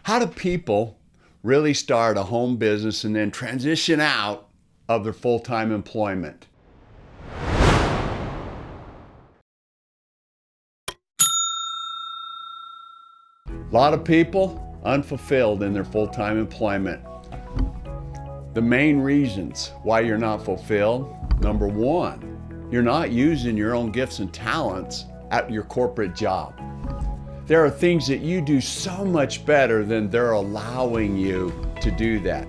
How do people really start a home business and then transition out of their full-time employment? A lot of people unfulfilled in their full-time employment. The main reasons why you're not fulfilled: number one, you're not using your own gifts and talents at your corporate job. There are things that you do so much better than they're allowing you to do that.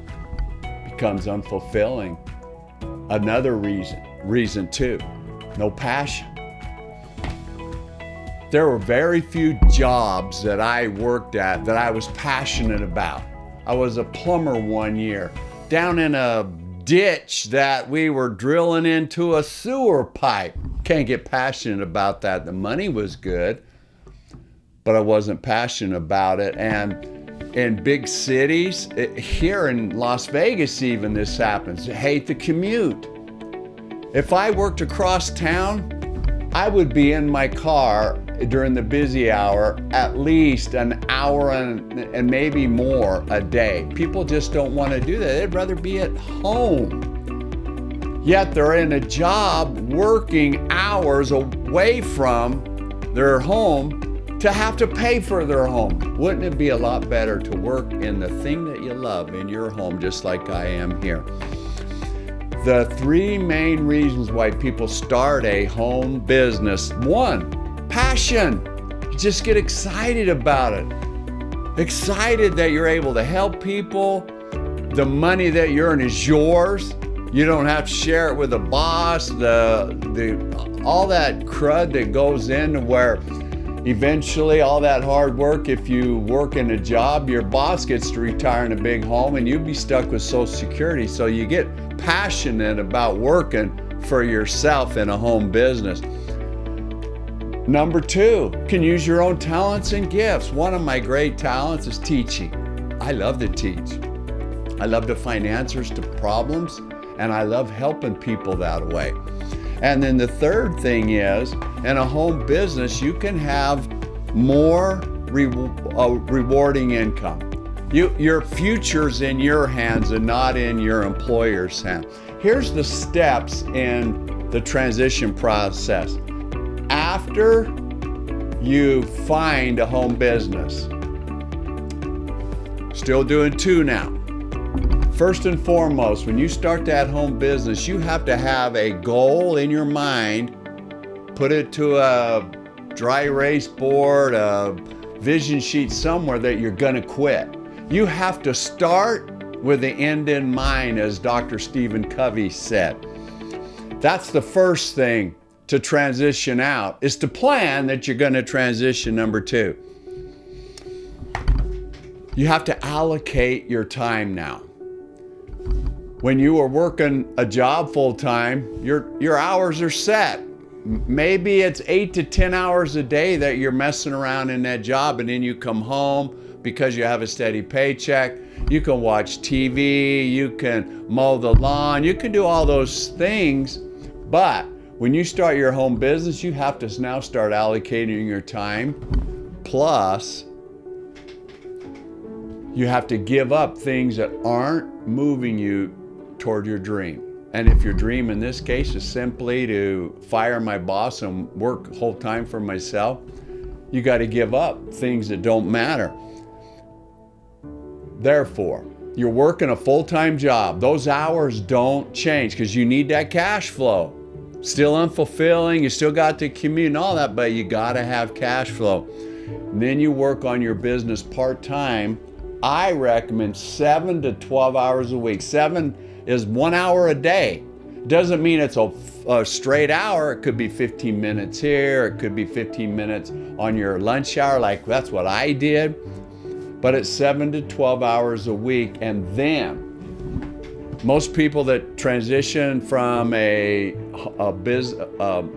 Becomes unfulfilling. Another reason two, no passion. There were very few jobs that I worked at that I was passionate about. I was a plumber one year, down in a ditch that we were drilling into a sewer pipe. Can't get passionate about that. The money was good, but I wasn't passionate about it. And in big cities, here in Las Vegas even, this happens. I hate the commute. If I worked across town, I would be in my car during the busy hour at least an hour and maybe more a day. People just don't want to do that. They'd rather be at home. Yet they're in a job working hours away from their home to have to pay for their home. Wouldn't it be a lot better to work in the thing that you love in your home, just like I am here? The three main reasons why people start a home business. One, passion. You just get excited about it. Excited that you're able to help people. The money that you earn is yours. You don't have to share it with the boss. All that crud that goes into where eventually all that hard work, if you work in a job, your boss gets to retire in a big home and you'd be stuck with Social Security. So you get passionate about working for yourself in a home business. Number two, can use your own talents and gifts. One of my great talents is teaching. I love to teach. I love to find answers to problems, and I love helping people that way. And then the third thing is, in a home business, you can have more rewarding income. Your future's in your hands and not in your employer's hands. Here's the steps in the transition process. After you find a home business, still doing two now. First and foremost, when you start that home business, you have to have a goal in your mind. Put it to a dry erase board, a vision sheet somewhere that you're gonna quit. You have to start with the end in mind, as Dr. Stephen Covey said. That's the first thing to transition out, is to plan that you're gonna transition. Number two, you have to allocate your time now. When you are working a job full-time, your hours are set. Maybe it's 8 to 10 hours a day that you're messing around in that job, and then you come home because you have a steady paycheck. You can watch TV, you can mow the lawn, you can do all those things. But when you start your home business, you have to now start allocating your time. Plus, you have to give up things that aren't moving you toward your dream. And if your dream in this case is simply to fire my boss and work whole time for myself, you got to give up things that don't matter. Therefore, you're working a full-time job. Those hours don't change because you need that cash flow. Still unfulfilling, you still got to commute and all that, but you got to have cash flow. And then you work on your business part-time. I recommend 7 to 12 hours a week. 7 is 1 hour a day. Doesn't mean it's a straight hour. It could be 15 minutes here. It could be 15 minutes on your lunch hour, like that's what I did. But it's 7 to 12 hours a week. And then most people that transition from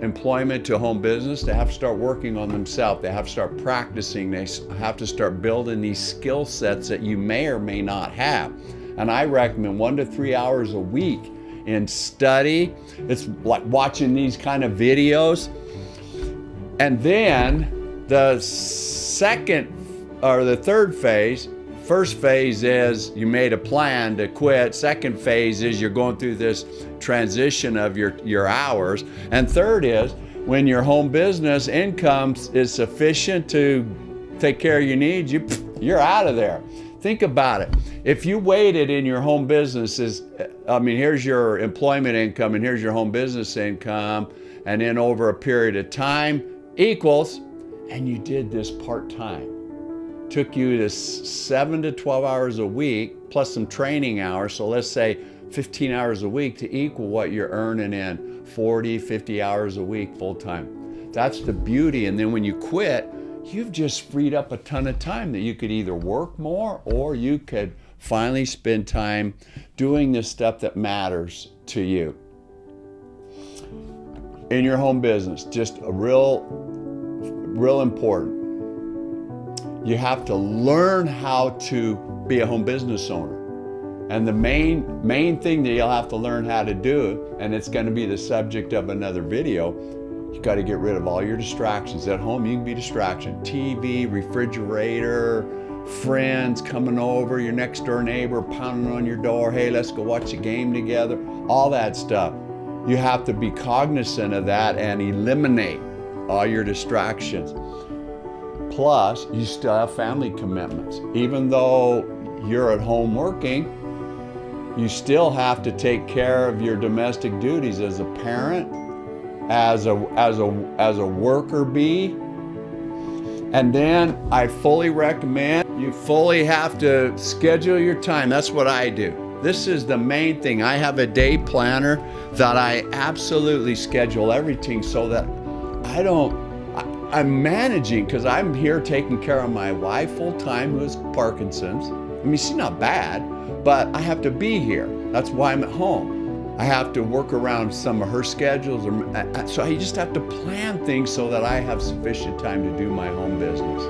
employment to home business, they have to start working on themselves. They have to start practicing. They have to start building these skill sets that you may or may not have. And I recommend 1 to 3 hours a week in study. It's like watching these kind of videos. And then the second or the third phase First phase is you made a plan to quit. Second phase is you're going through this transition of your hours. And third is when your home business income is sufficient to take care of your needs, you're out of there. Think about it. If you waited in your home businesses, here's your employment income and here's your home business income, and then over a period of time equals, and you did this part-time. Took you to 7 to 12 hours a week, plus some training hours, so let's say 15 hours a week to equal what you're earning in 40, 50 hours a week full-time. That's the beauty. And then when you quit, you've just freed up a ton of time that you could either work more or you could finally spend time doing the stuff that matters to you. In your home business, just a real important. You have to learn how to be a home business owner. And the main thing that you'll have to learn how to do, and it's going to be the subject of another video, you got to get rid of all your distractions. At home, you can be distraction. TV, refrigerator, friends coming over, your next door neighbor pounding on your door, hey, let's go watch a game together, all that stuff. You have to be cognizant of that and eliminate all your distractions. Plus, you still have family commitments. Even though you're at home working, you still have to take care of your domestic duties as a parent, as a worker bee. And then I fully recommend you fully have to schedule your time. That's what I do. This is the main thing. I have a day planner that I absolutely schedule everything so that I'm managing, because I'm here taking care of my wife full time, who has Parkinson's. She's not bad, but I have to be here. That's why I'm at home. I have to work around some of her schedules, so I just have to plan things so that I have sufficient time to do my home business.